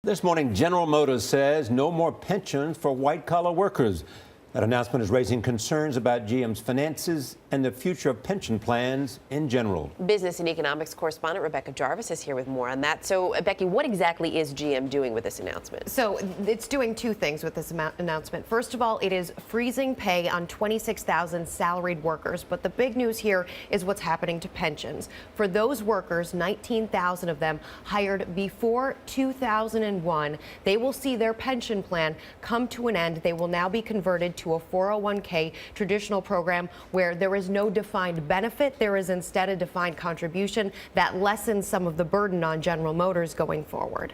This morning, General Motors says no more pensions for white-collar workers. That announcement is raising concerns about GM's finances and the future of pension plans in general. Business and economics correspondent Rebecca Jarvis is here with more on that. So, Becky, what exactly is GM doing with this announcement? So, it's doing two things with this announcement. First of all, it is freezing pay on 26,000 salaried workers. But the big news here is what's happening to pensions. For those workers, 19,000 of them hired before 2001, they will see their pension plan come to an end. They will now be converted to a 401k traditional program where there is no defined benefit. There is instead a defined contribution that lessens some of the burden on General Motors going forward.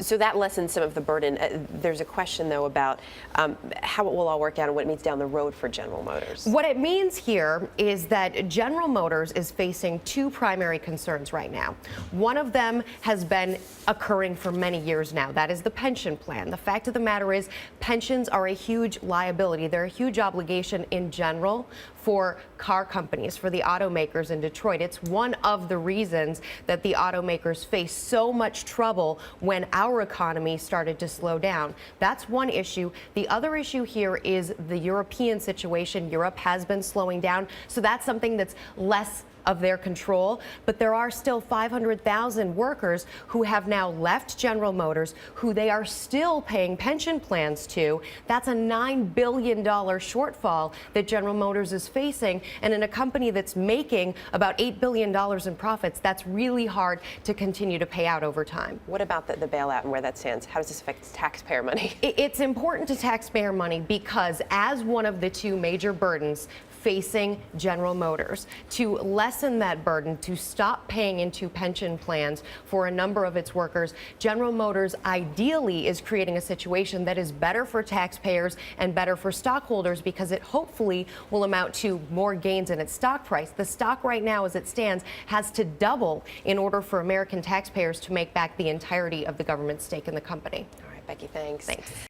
So that lessens some of the burden. There's a question, though, about how it will all work out and what it means down the road for General Motors. What it means here is that General Motors is facing two primary concerns right now. One of them has been occurring for many years now. That is the pension plan. The fact of the matter is pensions are a huge liability. They're a huge obligation in general for car companies, for the automakers in Detroit. It's one of the reasons that the automakers face so much trouble when our economy started to slow down. That's one issue. The other issue here is the European situation. Europe has been slowing down, so that's something that's less of their control, but there are still 500,000 workers who have now left General Motors, who they are still paying pension plans to. That's a $9 billion shortfall that General Motors is facing, and in a company that's making about $8 billion in profits, that's really hard to continue to pay out over time. What about the bailout and where that stands? How does this affect taxpayer money? It's important to taxpayer money because as one of the two major burdens facing General Motors, to lessen that burden, to stop paying into pension plans for a number of its workers, General Motors ideally is creating a situation that is better for taxpayers and better for stockholders because it hopefully will amount to more gains in its stock price. The stock right now, as it stands, has to double in order for American taxpayers to make back the entirety of the government's stake in the company. All right, Becky, thanks. Thanks.